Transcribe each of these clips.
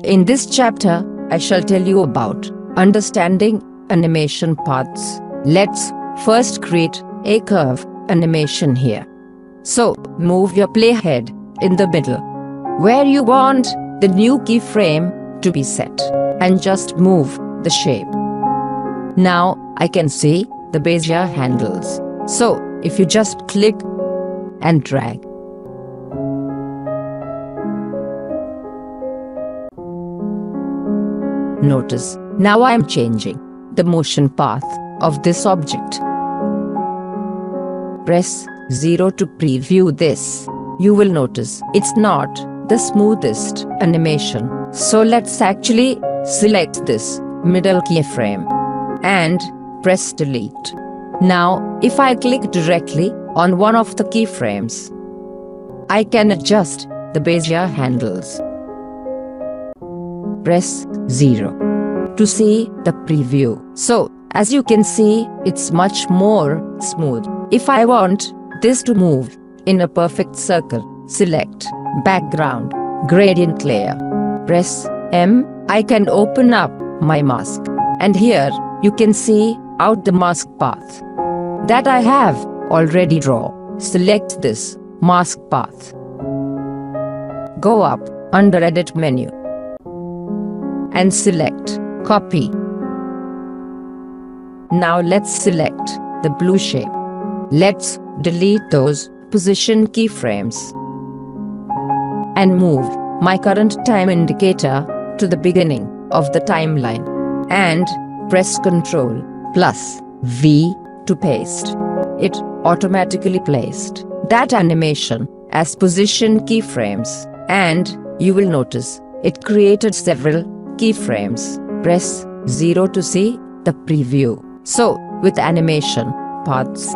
In this chapter, I shall tell you about understanding animation paths. Let's first create a curve animation here. So, move your playhead in the middle, where you want the new keyframe to be set, and just move the shape. Now, I can see the Bezier handles. So, if you just click and drag, notice, now I am changing the motion path of this object. Press 0 to preview this. You will notice it's not the smoothest animation. So let's actually select this middle keyframe and press delete. Now, if I click directly on one of the keyframes, I can adjust the Bezier handles. Press 0 to see the preview. So, as you can see, it's much more smooth. If I want this to move in a perfect circle, select background, gradient layer. Press M. I can open up my mask. And here, you can see out the mask path that I have already drawn. Select this mask path. Go up under Edit menu and select Copy. Now let's select the blue shape. Let's delete those position keyframes and move my current time indicator to the beginning of the timeline and press Ctrl+V to paste. It automatically placed that animation as position keyframes, and you will notice it created several keyframes. Press 0 to see the preview. So, with animation paths,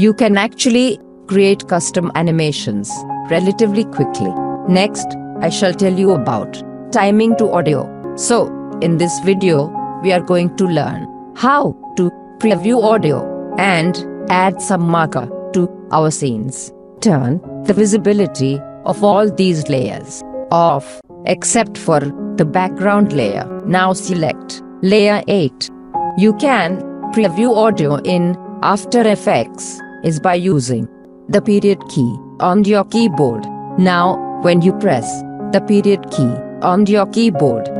you can actually create custom animations relatively quickly. Next, I shall tell you about timing to audio. So, in this video, we are going to learn how to preview audio and add some marker to our scenes. Turn the visibility of all these layers off, except for the background layer. Now select Layer 8. You can preview audio in After Effects is by using the period key on your keyboard. Now, when you press the period key on your keyboard,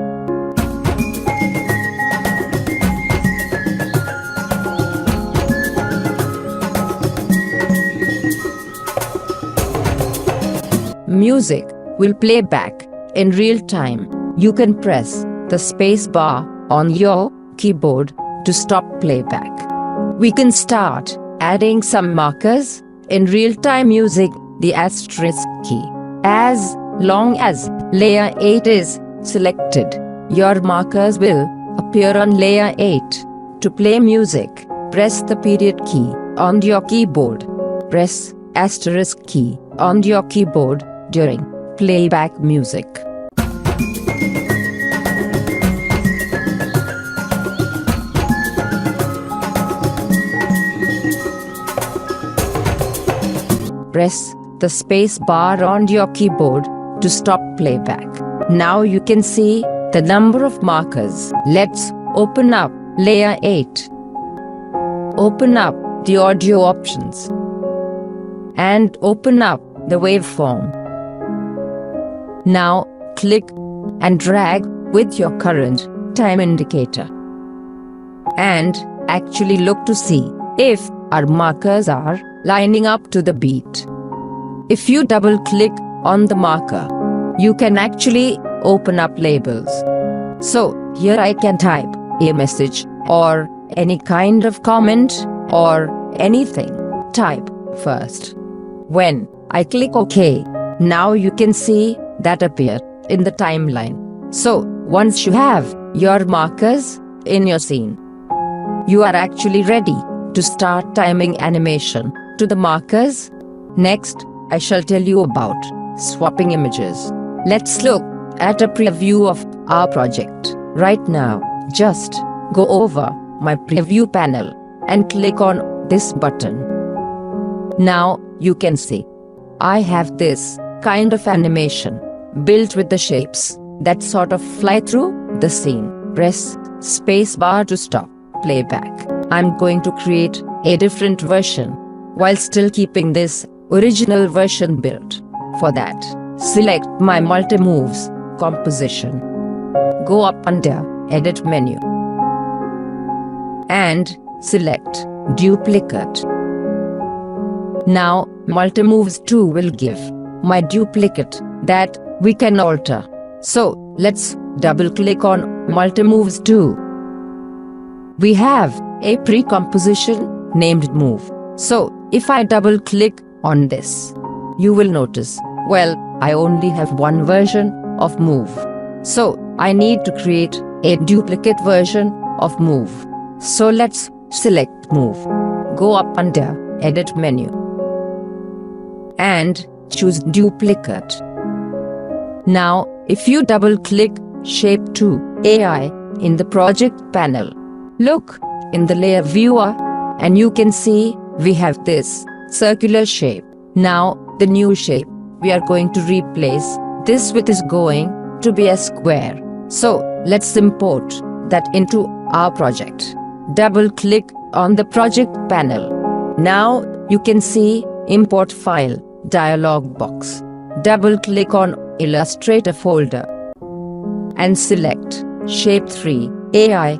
music will play back in real time. You can press the space bar on your keyboard to stop playback. We can start adding some markers in real-time using the asterisk key. As long as layer 8 is selected, your markers will appear on layer 8. To play music, press the period key on your keyboard. Press asterisk key on your keyboard during playback music. Press the space bar on your keyboard to stop playback. Now you can see the number of markers. Let's open up layer 8. Open up the audio options and open up the waveform. Now click and drag with your current time indicator and actually look to see if our markers are lining up to the beat. If you double click on the marker, you can actually open up labels. So here I can type a message or any kind of comment or anything. Type first. When I click OK, now you can see that appear in the timeline. So once you have your markers in your scene, you are actually ready to start timing animation to the markers. Next, I shall tell you about swapping images. Let's look at a preview of our project. Right now, just go over my preview panel and click on this button. Now, you can see I have this kind of animation built with the shapes that sort of fly through the scene. Press spacebar to stop playback. I'm going to create a different version while still keeping this original version built. For that, select my multi-moves composition. Go up under Edit menu and select Duplicate. Now, Multi-moves 2 will give my duplicate that we can alter. So, let's double-click on Multi-moves 2. We have a pre-composition named Move. So, if I double-click on this, you will notice, well, I only have one version of Move. So, I need to create a duplicate version of Move. So let's select Move. Go up under Edit menu and choose Duplicate. Now, if you double-click Shape 2 AI in the project panel, look in the layer viewer and you can see we have this circular shape. Now, the new shape we are going to replace this with is going to be a square. So, let's import that into our project. Double-click on the project panel. Now, you can see Import File dialog box. Double-click on Illustrator folder and select Shape 3 AI